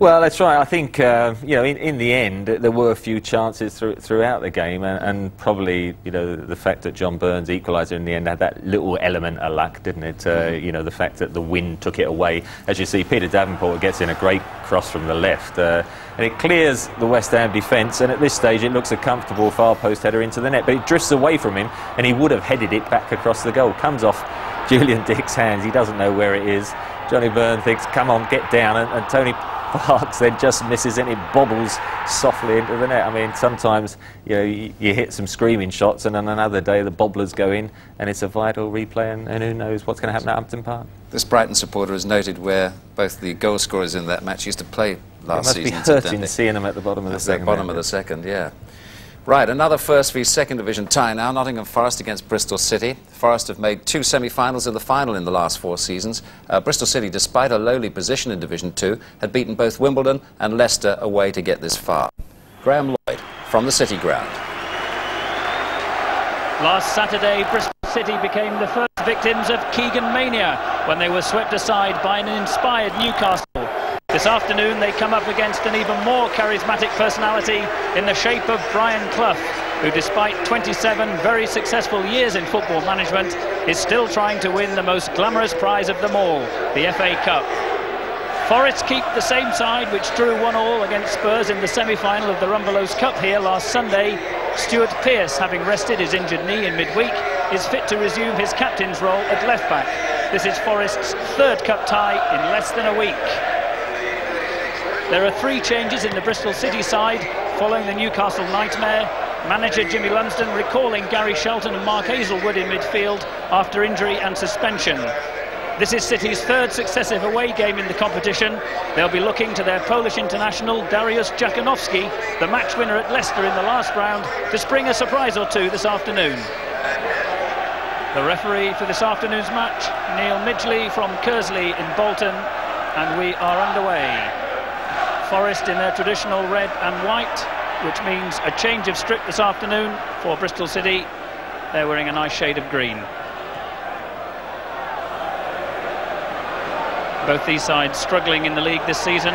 Well, that's right. I think, you know, in the end, there were a few chances throughout the game, and probably, you know, the fact that John Byrne's equaliser in the end had that little element of luck, didn't it? You know, the fact that the wind took it away. As you see, Peter Davenport gets in a great cross from the left, and it clears the West Ham defence, and at this stage it looks a comfortable far post header into the net, but it drifts away from him, and he would have headed it back across the goal. Comes off Julian Dick's hands. He doesn't know where it is. Johnny Byrne thinks, come on, get down, and Tony Parks then just misses, and it bobbles softly into the net. I mean, sometimes, you know, you hit some screaming shots, and on another day the bobblers go in, and it's a vital replay, and who knows what's going to happen at Upton Park. This Brighton supporter has noted where both the goal scorers in that match used to play last season. It must be hurting seeing them at the bottom of the second. Bottom of the second, yeah. Right, another First v Second Division tie now. Nottingham Forest against Bristol City. Forest have made 2 semi-finals and the final in the last 4 seasons. Bristol City, despite a lowly position in Division 2, had beaten both Wimbledon and Leicester away to get this far. Graham Lloyd from the City ground. Last Saturday, Bristol City became the first victims of Keegan mania when they were swept aside by an inspired Newcastle. This afternoon they come up against an even more charismatic personality in the shape of Brian Clough, who despite 27 very successful years in football management is still trying to win the most glamorous prize of them all, the FA Cup. Forest keep the same side which drew 1-1 against Spurs in the semi-final of the Rumbelows Cup here last Sunday. Stuart Pearce, having rested his injured knee in midweek, is fit to resume his captain's role at left-back. This is Forest's 3rd cup tie in less than a week. There are 3 changes in the Bristol City side following the Newcastle nightmare. Manager Jimmy Lumsden recalling Gary Shelton and Mark Hazelwood in midfield after injury and suspension. This is City's 3rd successive away game in the competition. They'll be looking to their Polish international Dariusz Jakanowski, the match winner at Leicester in the last round, to spring a surprise or two this afternoon. The referee for this afternoon's match, Neil Midgley from Kersley in Bolton, and we are underway. Forest in their traditional red and white, which means a change of strip this afternoon for Bristol City. They're wearing a nice shade of green. Both these sides struggling in the league this season.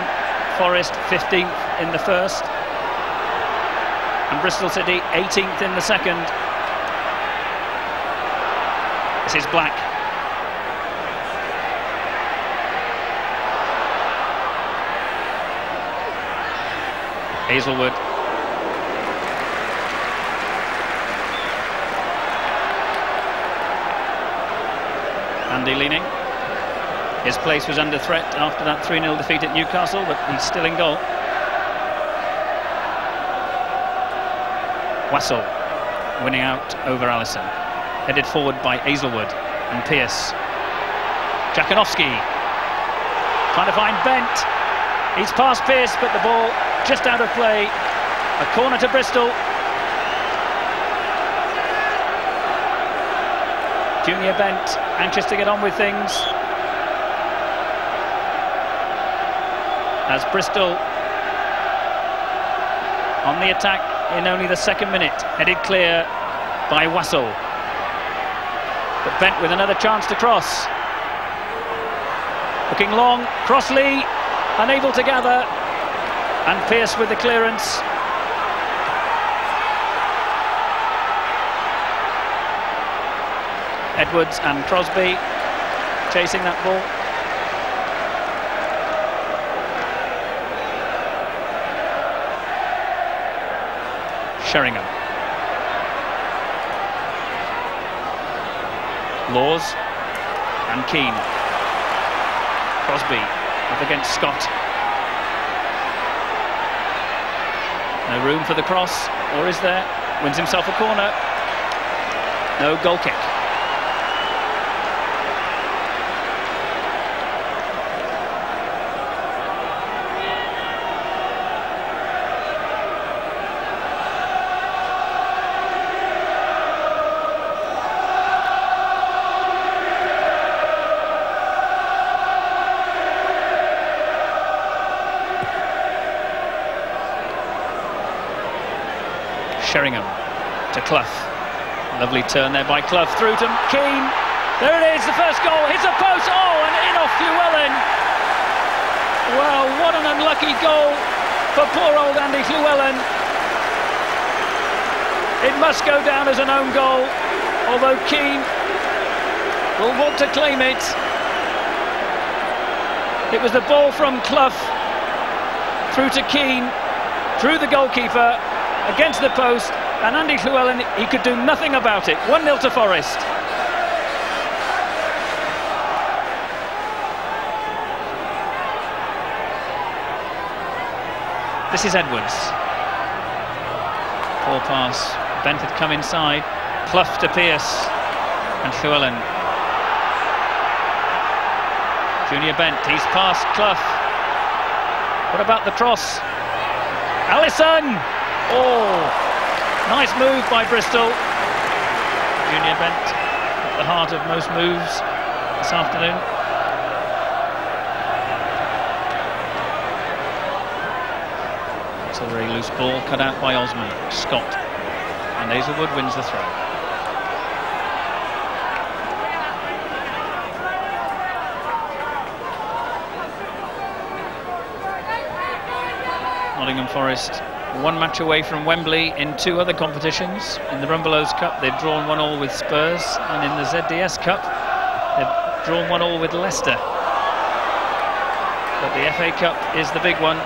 Forest 15th in the first, and Bristol City 18th in the second. This is Black. Hazelwood. Andy Leaning. His place was under threat after that 3-0 defeat at Newcastle, but he's still in goal. Wassell winning out over Allison. Headed forward by Hazelwood and Pearce. Jakanowski trying to find Bent. He's past Pearce, but the ball just out of play. A corner to Bristol. Junior Bent anxious to get on with things. As Bristol on the attack in only the 2nd minute, headed clear by Wassell. But Bent with another chance to cross. Looking long, Crossley unable to gather, and Pearce with the clearance. Edwards and Crosby chasing that ball. Sheringham. Laws and Keane. Crosby up against Scott. No room for the cross, or is there? Wins himself a corner. No goal kick. Sheringham to Clough. Lovely turn there by Clough through to Keane. There it is, the first goal. Hits a post. Oh, and in off Llewellyn. Well, what an unlucky goal for poor old Andy Llewellyn. It must go down as an own goal, although Keane will want to claim it. It was the ball from Clough through to Keane, through the goalkeeper, against the post, and Andy Llewellyn, he could do nothing about it. 1-0 to Forest. This is Edwards. Poor pass. Bent had come inside. Clough to Pearce. And Llewellyn. Junior Bent, he's past Clough. What about the cross? Allison! Oh, nice move by Bristol. Junior Bent at the heart of most moves this afternoon. It's a very loose ball cut out by Osman. Scott. And Hazelwood wins the throw. Nottingham Forest, 1 match away from Wembley in 2 other competitions. In the Rumbelows Cup, they've drawn 1-1 with Spurs, and in the ZDS Cup, they've drawn 1-1 with Leicester. But the FA Cup is the big one.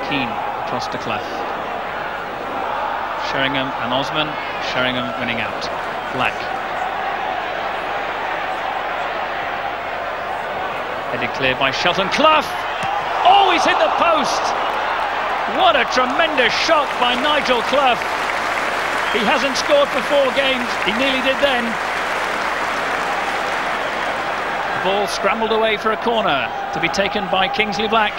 Keane across to Clough. Sheringham and Osman. Sheringham winning out. Black. Headed clear by Shelton. Clough! Oh, he's hit the post! What a tremendous shot by Nigel Clough. He hasn't scored for 4 games. He nearly did then. The ball scrambled away for a corner to be taken by Kingsley Black.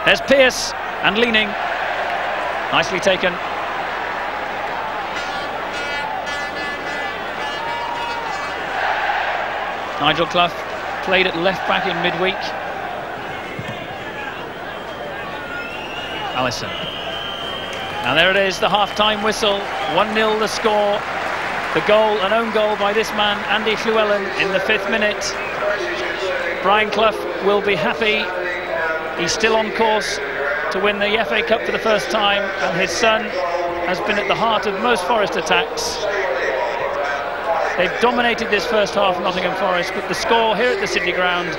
There's Pearce and Leaning. Nicely taken. Nigel Clough played at left back in midweek. Allison. And there it is, the half-time whistle. 1-0 the score. The goal, an own goal by this man, Andy Llewellyn, in the 5th minute. Brian Clough will be happy. He's still on course to win the FA Cup for the first time, and his son has been at the heart of most Forest attacks. They've dominated this first half, Nottingham Forest, but the score here at the City Ground,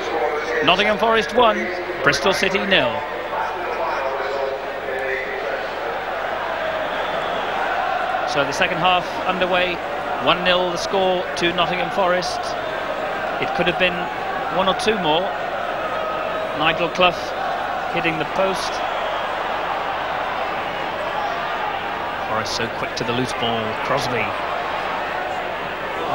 Nottingham Forest 1, Bristol City 0. So the second half underway, 1-0 the score to Nottingham Forest. It could have been 1 or 2 more. Nigel Clough hitting the post. Forest so quick to the loose ball. Crosby.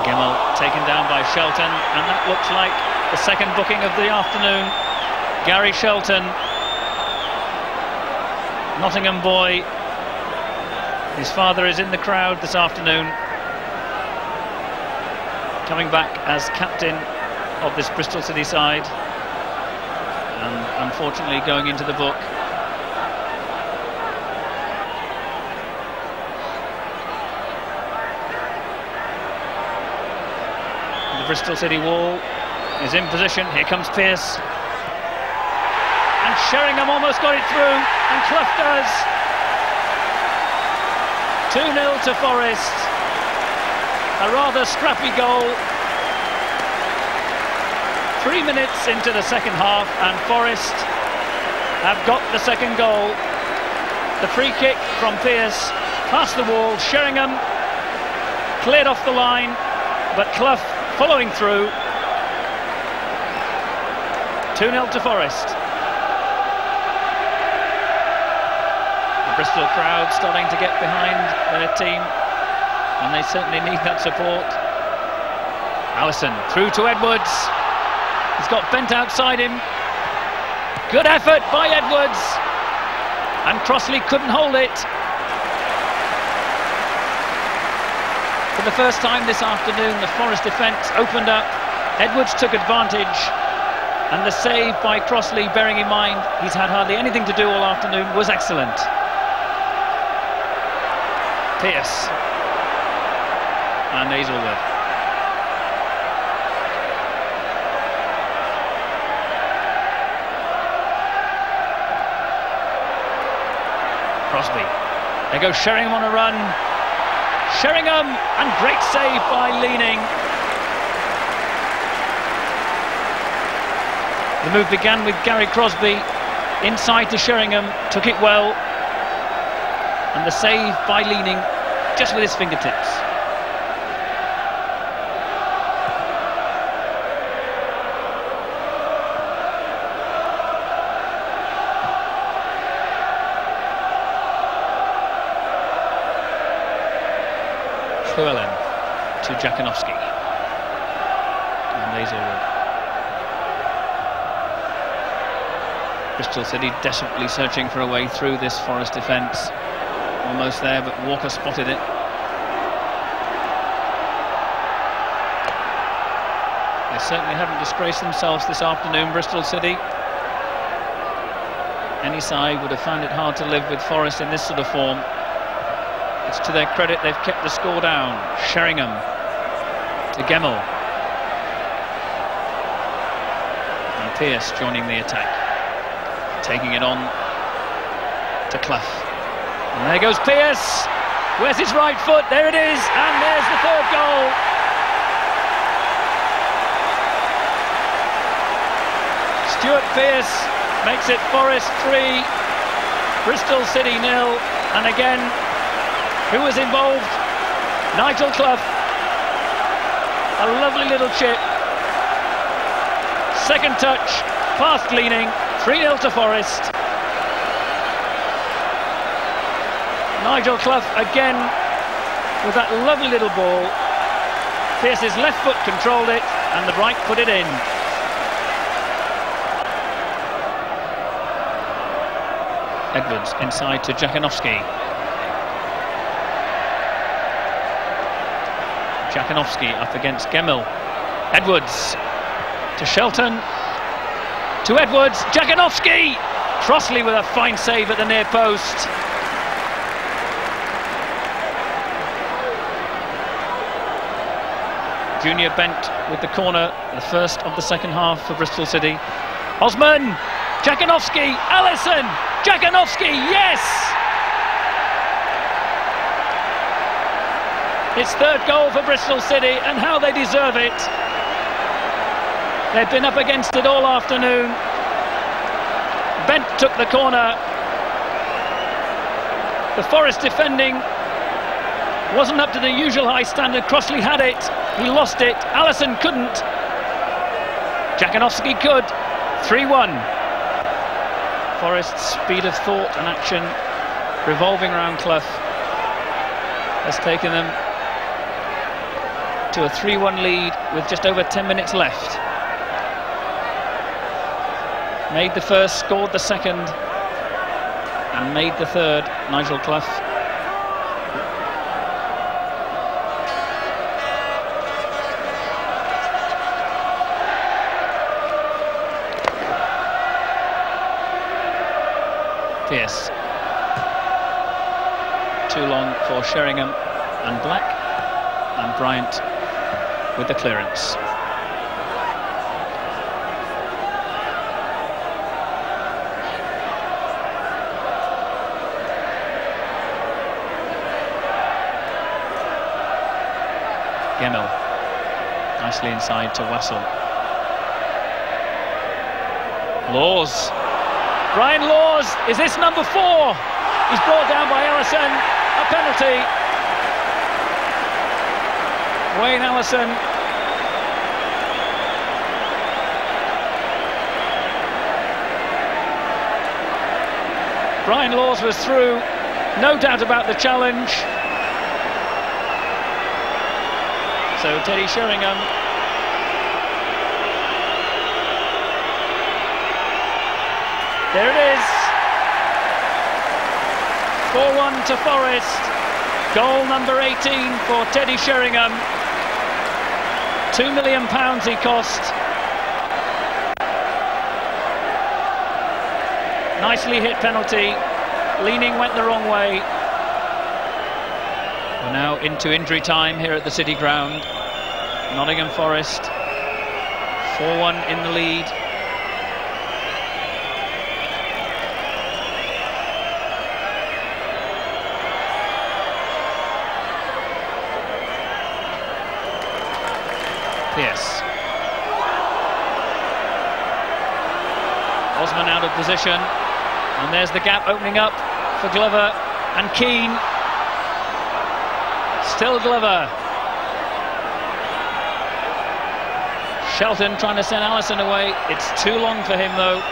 Gemmell taken down by Shelton, and that looks like the second booking of the afternoon. Gary Shelton, Nottingham boy. His father is in the crowd this afternoon, coming back as captain of this Bristol City side, and unfortunately going into the book. The Bristol City wall is in position. Here comes Pearce, and Sheringham almost got it through, and Clough does. 2-0 to Forest. A rather scrappy goal. 3 minutes into the second half, and Forest have got the second goal. The free kick from Pearce past the wall. Sheringham cleared off the line, but Clough following through. 2-0 to Forest. Bristol crowd starting to get behind their team, and they certainly need that support. Allison through to Edwards. He's got bent outside him. Good effort by Edwards, and Crossley couldn't hold it. For the first time this afternoon, the Forest defence opened up. Edwards took advantage, and the save by Crossley, bearing in mind he's had hardly anything to do all afternoon, was excellent. Pearce and Hazelwood. Crosby. There goes Sheringham on a run. Sheringham, and great save by Leaning. The move began with Gary Crosby inside to Sheringham, took it well. And the save by Leaning, just with his fingertips. Llewellyn to Jakanowski. And Hazelwood. Bristol City desperately searching for a way through this Forest defence. Almost there, but Walker spotted it. They certainly haven't disgraced themselves this afternoon, Bristol City. Any side would have found it hard to live with Forest in this sort of form. It's to their credit they've kept the score down. Sheringham to Gemmell. And Pearce joining the attack. Taking it on to Clough. And there goes Pearce. Where's his right foot? There it is, and there's the third goal. Stuart Pearce makes it Forest 3, Bristol City 0, and again, who was involved? Nigel Clough. A lovely little chip. second touch, fast leaning, 3-0 to Forest. Nigel Clough again with that lovely little ball. Pearce's left foot controlled it and the right put it in. Edwards inside to Jakanowski. Jakanowski up against Gemmell. Edwards to Shelton. To Edwards. Jakanowski! Crossley with a fine save at the near post. Junior bent with the corner, the first of the second half for Bristol City. Osman! Jakanowski! Allison! Jakanowski! Yes! It's third goal for Bristol City, and how they deserve it. They've been up against it all afternoon. Bent took the corner. The Forest defending wasn't up to the usual high standard. Crossley had it. He lost it. Allison couldn't. Jakanowski could. 3-1. Forest's speed of thought and action revolving around Clough has taken them to a 3-1 lead with just over 10 minutes left. Made the first, scored the second, and made the third, Nigel Clough. Pearce. Too long for Sheringham and Black, and Bryant with the clearance. Gemmell, nicely inside to Wassell. Laws. Brian Laws, is this number 4? He's brought down by Allison, a penalty. Wayne Allison. Brian Laws was through, no doubt about the challenge. So Teddy Sheringham there it is. 4-1 to Forest. Goal number 18 for Teddy Sheringham. £2 million he cost. Nicely hit penalty. Leaning went the wrong way. We're now into injury time here at the City Ground. Nottingham Forest 4-1 in the lead. Pearce. Osman out of position, and there's the gap opening up for Glover and Keane. Still Glover. Shelton trying to send Allison away. It's too long for him though.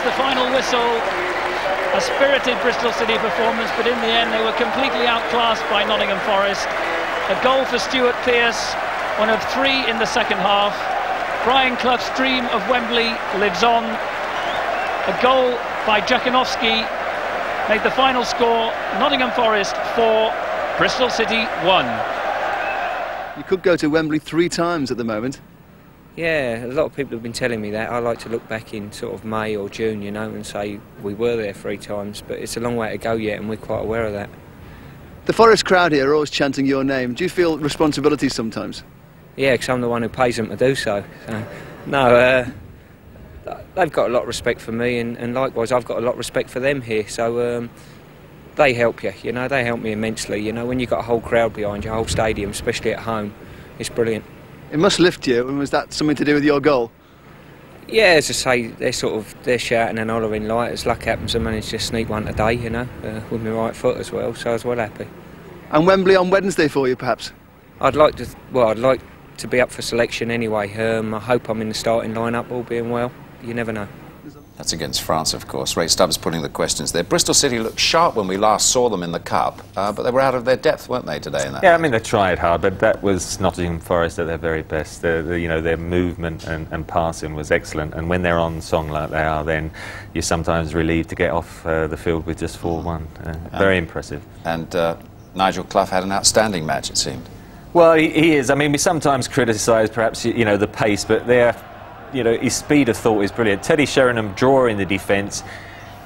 The final whistle, a spirited Bristol City performance, but in the end they were completely outclassed by Nottingham Forest. A goal for Stuart Pearce, one of 3 in the second half. Brian Clough's dream of Wembley lives on. A goal by Jakanowski made the final score. Nottingham Forest 4, Bristol City 1. You could go to Wembley 3 times at the moment. Yeah, a lot of people have been telling me that. I like to look back in sort of May or June, you know, and say we were there 3 times, but it's a long way to go yet, and we're quite aware of that. The Forest crowd here are always chanting your name. Do you feel responsibility sometimes? Yeah, because I'm the one who pays them to do so. No, they've got a lot of respect for me, and likewise I've got a lot of respect for them here. So they help you, you know, they help me immensely. You know, when you've got a whole crowd behind you, a whole stadium, especially at home, it's brilliant. It must lift you, and was that something to do with your goal? Yeah, as I say, they're shouting and hollering like as luck happens, I managed to sneak one today, you know, with my right foot as well, so I was well happy. And Wembley on Wednesday for you, perhaps? I'd like to be up for selection anyway. I hope I'm in the starting line-up, all being well. You never know. That's against France, of course. Ray Stubbs putting the questions there. Bristol City looked sharp when we last saw them in the Cup, but they were out of their depth, weren't they, today? In that yeah, I mean, they tried hard, but that was Nottingham Forest at their very best. You know, their movement and passing was excellent, and when they're on song like they are, then you're sometimes relieved to get off the field with just 4-1. Very impressive. And Nigel Clough had an outstanding match, it seemed. Well, he is. I mean, we sometimes criticise, perhaps, you know, the pace, but you know, his speed of thought is brilliant. Teddy Sheringham drawing the defence.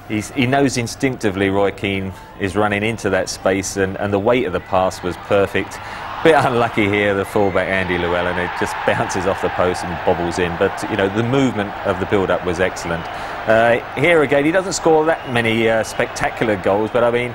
He knows instinctively Roy Keane is running into that space, and the weight of the pass was perfect. Bit unlucky here, the fullback Andy Llewellyn, it just bounces off the post and bobbles in. But, you know, the movement of the build-up was excellent. Here again, he doesn't score that many spectacular goals, but I mean,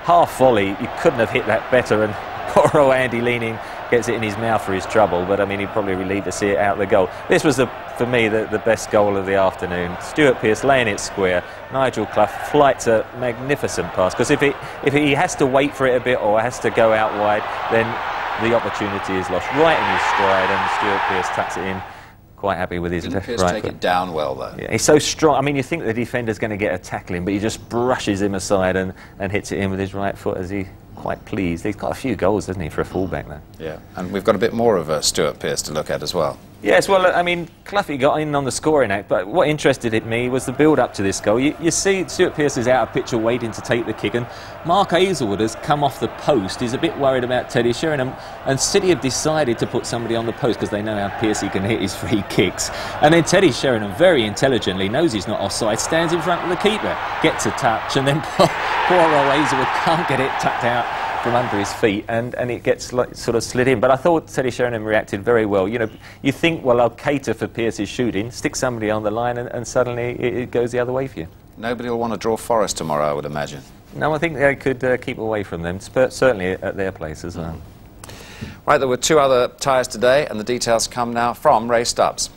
half volley, you couldn't have hit that better, and poor old Andy leaning gets it in his mouth for his trouble, but I mean, he'd probably relieved to see it out the goal. This was, for me, the best goal of the afternoon. Stuart Pearce laying it square. Nigel Clough flights a magnificent pass, because if he has to wait for it a bit or has to go out wide, then the opportunity is lost right in his stride, and Stuart Pearce tucks it in. Quite happy with his Didn't left Pearce right take foot. it down well, though? Yeah, he's so strong. I mean, you think the defender's going to get a tackling, but he just brushes him aside and hits it in with his right foot as he quite pleased. He's got a few goals, hasn't he, for a fullback there? Yeah, and we've got a bit more of Stuart Pearce to look at as well. Yes, well, I mean, Cloughie got in on the scoring act, but what interested me was the build-up to this goal. You see Stuart Pearce is out of picture waiting to take the kick, and Mark Hazelwood has come off the post. He's a bit worried about Teddy Sheringham, and City have decided to put somebody on the post because they know how Pearcey can hit his free kicks. And then Teddy Sheringham, very intelligently, knows he's not offside, stands in front of the keeper, gets a touch, and then poor old Hazelwood can't get it tucked out from under his feet, and it gets like, sort of slid in. But I thought Teddy Sheringham reacted very well. You know, you think, well, I'll cater for Pearce's shooting, stick somebody on the line, and suddenly it goes the other way for you. Nobody will want to draw Forest tomorrow, I would imagine. No, I think they could keep away from them, certainly at their place as well. Right, there were 2 other ties today, and the details come now from Ray Stubbs.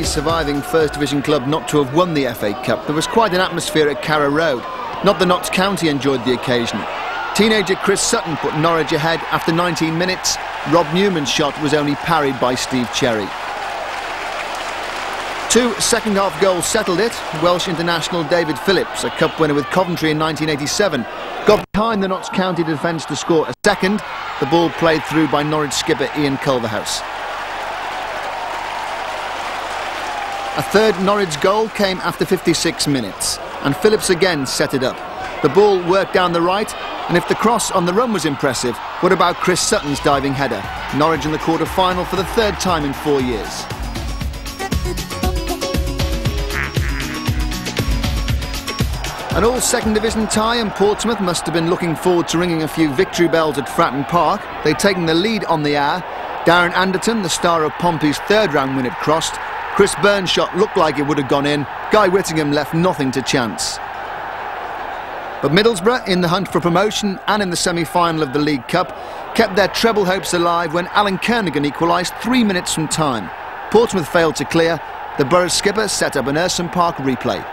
Surviving First Division club not to have won the FA Cup, there was quite an atmosphere at Carrow Road. Not that Notts County enjoyed the occasion. Teenager Chris Sutton put Norwich ahead after 19 minutes. Rob Newman's shot was only parried by Steve Cherry. 2 second-half goals settled it. Welsh international David Phillips, a cup winner with Coventry in 1987, got behind the Notts County defence to score a second. The ball played through by Norwich skipper Ian Culverhouse. A third Norwich goal came after 56 minutes, and Phillips again set it up. The ball worked down the right, and if the cross on the run was impressive, what about Chris Sutton's diving header? Norwich in the quarter-final for the 3rd time in 4 years. An all-second division tie, and Portsmouth must have been looking forward to ringing a few victory bells at Fratton Park. They'd taken the lead on the hour. Darren Anderton, the star of Pompey's 3rd round win at Crossed. Chris Burns' shot looked like it would have gone in. Guy Whittingham left nothing to chance. But Middlesbrough, in the hunt for promotion and in the semi-final of the League Cup, kept their treble hopes alive when Alan Kernigan equalised 3 minutes from time. Portsmouth failed to clear. The Borough skipper set up an Erson Park replay.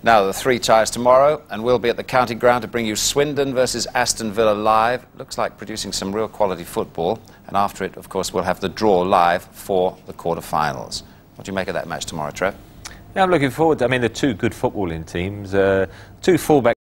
Now the 3 ties tomorrow, and we'll be at the County Ground to bring you Swindon versus Aston Villa live. Looks like producing some real quality football, and after it, of course, we'll have the draw live for the quarter-finals. What do you make of that match tomorrow, Trev? Yeah, I'm looking forward to, I mean, they're 2 good footballing teams, 2 fullback